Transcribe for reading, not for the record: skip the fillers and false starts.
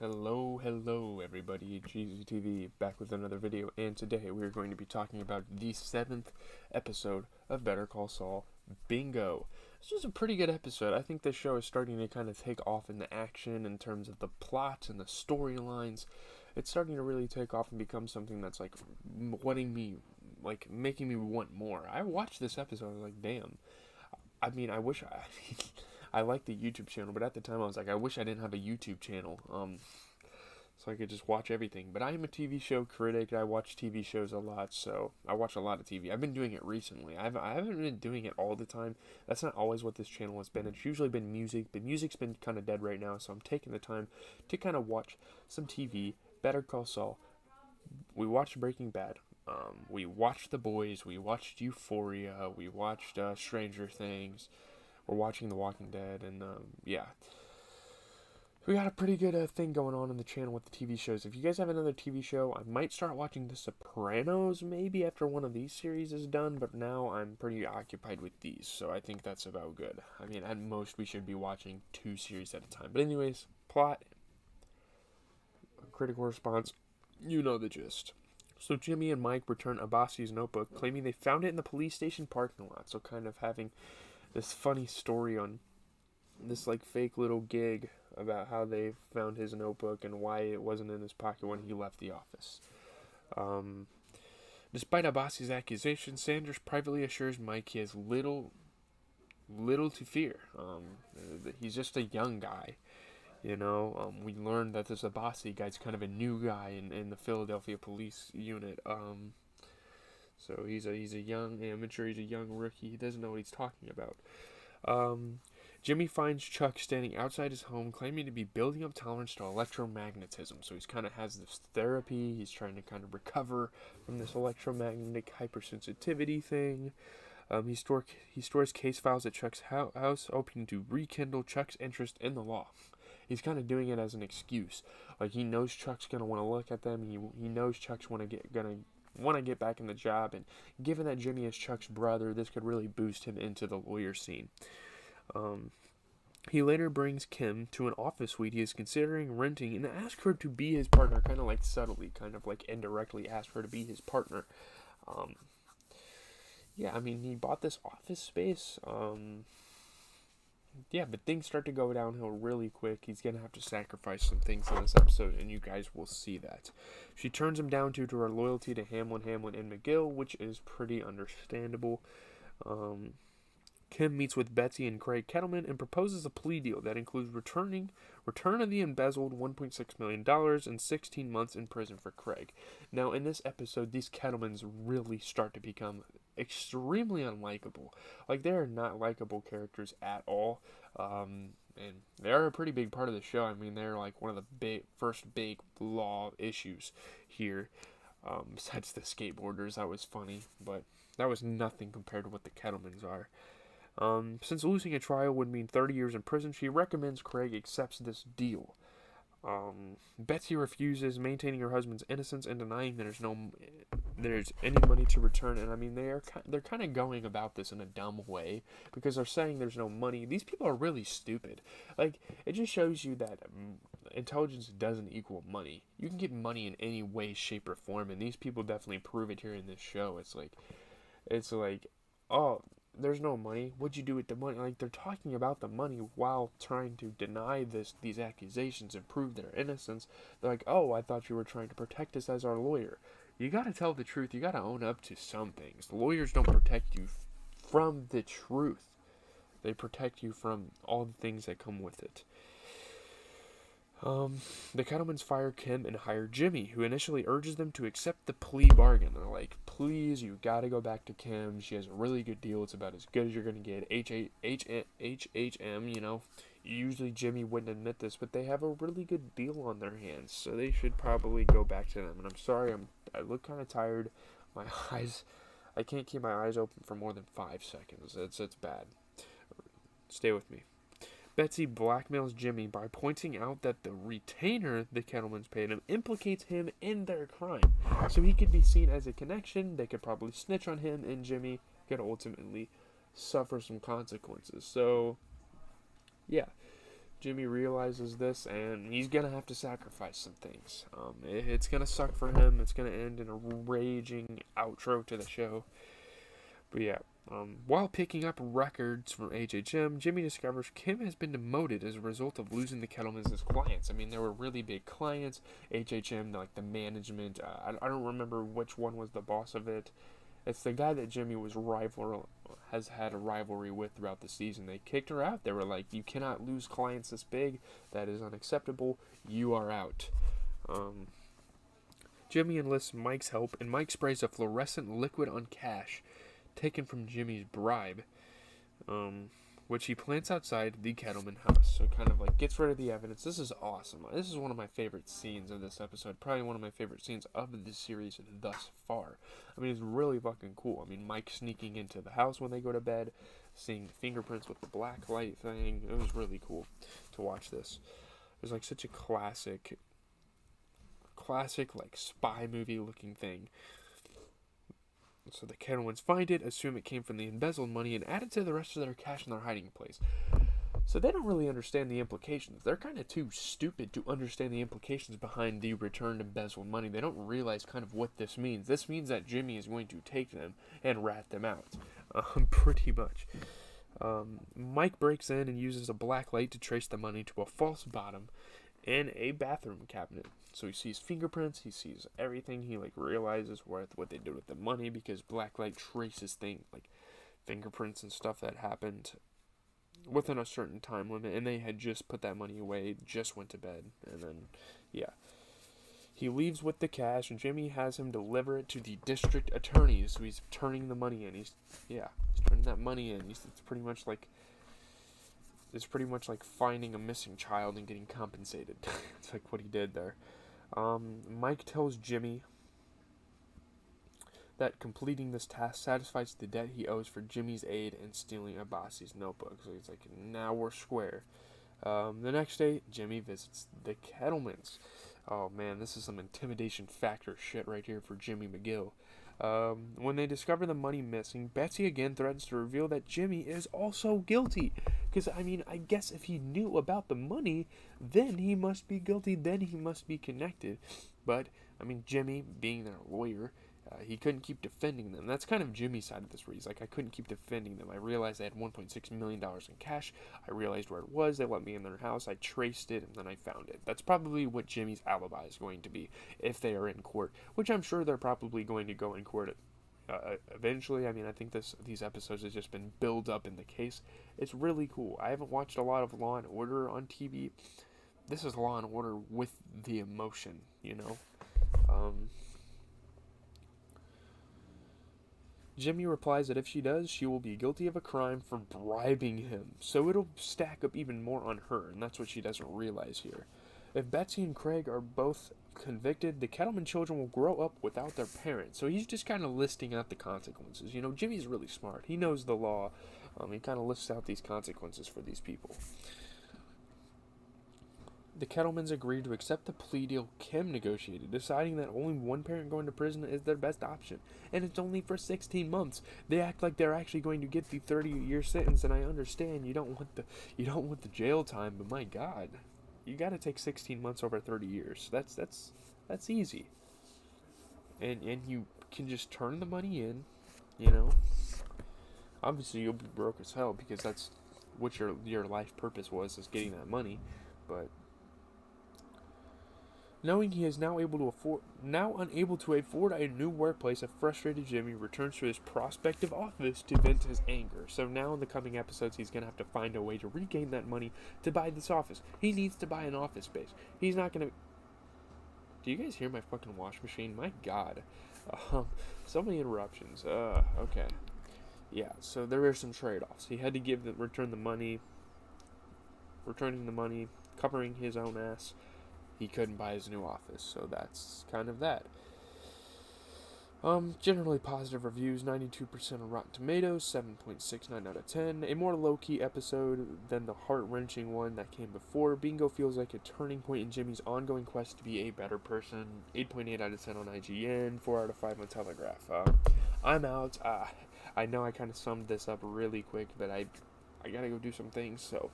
Hello everybody, GZTV back with another video, and today we're going to be talking about the 7th episode of Better Call Saul, Bingo. This was a pretty good episode. I think this show is starting to kind of take off in the action in terms of the plot and the storylines. It's starting to really take off and become something that's like making me want more. I watched this episode, I was like, damn. I wish I like the YouTube channel, but at the time I was like, I wish I didn't have a YouTube channel, so I could just watch everything. But I am a TV show critic. I watch TV shows a lot, so I watch a lot of TV. I've been doing it recently. I haven't been doing it all the time. That's not always what this channel has been. It's usually been music, but music's been kind of dead right now, so I'm taking the time to kind of watch some TV. Better Call Saul. We watched Breaking Bad. We watched The Boys. We watched Euphoria. We watched Stranger Things. We're watching The Walking Dead, and yeah. We got a pretty good thing going on the channel with the TV shows. If you guys have another TV show, I might start watching The Sopranos maybe after one of these series is done, but now I'm pretty occupied with these, so I think that's about good. I mean, at most, we should be watching 2 series at a time. But anyways, plot, critical response, you know the gist. So Jimmy and Mike return Abbasi's notebook, claiming they found it in the police station parking lot, so kind of having this funny story on this like fake little gig about how they found his notebook and why it wasn't in his pocket when he left the office. Despite Abbasi's accusations, Sanders privately assures Mike he has little to fear. He's just a young guy. You know, we learned that this Abbasi guy's kind of a new guy in the Philadelphia police unit. So he's a young amateur, he's a young rookie, he doesn't know what he's talking about. Jimmy finds Chuck standing outside his home, claiming to be building up tolerance to electromagnetism. So he's kind of has this therapy, he's trying to kind of recover from this electromagnetic hypersensitivity thing. He stores case files at Chuck's house, hoping to rekindle Chuck's interest in the law. He's kind of doing it as an excuse. Like, he knows Chuck's going to want to look at them, he knows Chuck's going to get back in the job, and given that Jimmy is Chuck's brother, this could really boost him into the lawyer scene. He later brings Kim to an office suite he is considering renting and asks her to be his partner, kind of like subtly, kind of like indirectly asks her to be his partner. Yeah, I mean, he bought this office space, yeah, but things start to go downhill really quick. He's going to have to sacrifice some things in this episode, and you guys will see that. She turns him down due to her loyalty to Hamlin, and McGill, which is pretty understandable. Kim meets with Betsy and Craig Kettleman and proposes a plea deal that includes return of the embezzled $1.6 million and 16 months in prison for Craig. Now, in this episode, these Kettlemans really start to become extremely unlikable. Like, they are not likable characters at all. And they're a pretty big part of the show. I mean, they're like one of the first big law issues here. Besides the skateboarders, that was funny, but that was nothing compared to what the Kettlemans are. Since losing a trial would mean 30 years in prison, she recommends Craig accepts this deal. Betsy refuses, maintaining her husband's innocence and denying there's any money to return. And I mean, they're kind of going about this in a dumb way because they're saying there's no money. These people are really stupid. Like, it just shows you that intelligence doesn't equal money. You can get money in any way, shape, or form, and these people definitely prove it here in this show. It's like, oh, there's no money. What'd you do with the money? Like, they're talking about the money while trying to deny these accusations and prove their innocence. They're like, oh, I thought you were trying to protect us as our lawyer. You gotta tell the truth. You gotta own up to some things. Lawyers don't protect you from the truth. They protect you from all the things that come with it. The Kettlemans fire Kim and hire Jimmy, who initially urges them to accept the plea bargain. They're like, please, you gotta go back to Kim. She has a really good deal. It's about as good as you're gonna get. HHM, you know. Usually Jimmy wouldn't admit this, but they have a really good deal on their hands, so they should probably go back to them. And I'm sorry, I look kind of tired. My eyes, I can't keep my eyes open for more than 5 seconds. It's bad. Stay with me. Betsy blackmails Jimmy by pointing out that the retainer the Kettlemans paid him implicates him in their crime. So he could be seen as a connection, they could probably snitch on him, and Jimmy could ultimately suffer some consequences. So, yeah. Jimmy realizes this, and he's gonna have to sacrifice some things. It's gonna suck for him. It's gonna end in a raging outro to the show. But yeah, while picking up records from HHM, Jimmy discovers Kim has been demoted as a result of losing the Kettlemans as clients. I mean, they were really big clients. HHM, like the management, I don't remember which one was the boss of it. It's the guy that Jimmy has had a rivalry with throughout the season. They kicked her out. They were like, "You cannot lose clients this big. That is unacceptable. You are out." Jimmy enlists Mike's help, and Mike sprays a fluorescent liquid on cash taken from Jimmy's bribe, which he plants outside the Kettleman house. So kind of like gets rid of the evidence. This is awesome. This is one of my favorite scenes of this episode. Probably one of my favorite scenes of this series thus far. I mean, it's really fucking cool. I mean, Mike sneaking into the house when they go to bed, seeing the fingerprints with the black light thing. It was really cool to watch this. It was like such a classic like spy movie looking thing. So the Kettlemans find it, assume it came from the embezzled money, and add it to the rest of their cash in their hiding place. So they don't really understand the implications. They're kind of too stupid to understand the implications behind the returned embezzled money. They don't realize kind of what this means. This means that Jimmy is going to take them and rat them out. Pretty much. Mike breaks in and uses a black light to trace the money to a false bottom and a bathroom cabinet. So he sees fingerprints, he sees everything, he like realizes what they did with the money, because blacklight traces things like fingerprints and stuff that happened within a certain time limit, and they had just put that money away, just went to bed, and then he leaves with the cash, and Jimmy has him deliver it to the district attorney. So he's turning the money in. He's turning that money in. It's pretty much like finding a missing child and getting compensated. It's like what he did there. Mike tells Jimmy that completing this task satisfies the debt he owes for Jimmy's aid in stealing Abbasi's notebook. So he's like, now we're square. The next day, Jimmy visits the Kettlemans. Oh man, this is some intimidation factor shit right here for Jimmy McGill. When they discover the money missing, Betsy again threatens to reveal that Jimmy is also guilty. Because, I mean, I guess if he knew about the money, then he must be guilty, then he must be connected. But, I mean, Jimmy, being their lawyer, he couldn't keep defending them. That's kind of Jimmy's side of this, where he's like, I couldn't keep defending them. I realized they had $1.6 million in cash. I realized where it was. They let me in their house. I traced it, and then I found it. That's probably what Jimmy's alibi is going to be if they are in court, which I'm sure they're probably going to go in court eventually. I mean, I think these episodes have just been built up in the case. It's really cool. I haven't watched a lot of Law and Order on TV. This is Law and Order with the emotion, you know? Jimmy replies that if she does, she will be guilty of a crime for bribing him. So it'll stack up even more on her, and that's what she doesn't realize here. If Betsy and Craig are both convicted, the Kettleman children will grow up without their parents. So he's just kind of listing out the consequences. You know, Jimmy's really smart. He knows the law. He kind of lists out these consequences for these people. The Kettlemans agreed to accept the plea deal Kim negotiated, deciding that only one parent going to prison is their best option, and it's only for 16 months. They act like they're actually going to get the 30-year sentence, and I understand you don't want the jail time, but my God, you got to take 16 months over 30 years. That's easy, and you can just turn the money in, you know. Obviously, you'll be broke as hell because that's what your life purpose was, is getting that money, but. Knowing he is now unable to afford a new workplace, a frustrated Jimmy returns to his prospective office to vent his anger. So now in the coming episodes, he's going to have to find a way to regain that money to buy this office. He needs to buy an office space. He's not going to... Do you guys hear my fucking wash machine? My God. So many interruptions. Okay. Yeah, so there are some trade-offs. He had to returning the money, covering his own ass. He couldn't buy his new office, so that's kind of that. Generally positive reviews, 92% on Rotten Tomatoes, 7.69 out of 10. A more low-key episode than the heart-wrenching one that came before. Bingo feels like a turning point in Jimmy's ongoing quest to be a better person. 8.8 out of 10 on IGN, 4 out of 5 on Telegraph. I'm out. I know I kind of summed this up really quick, but I gotta go do some things, so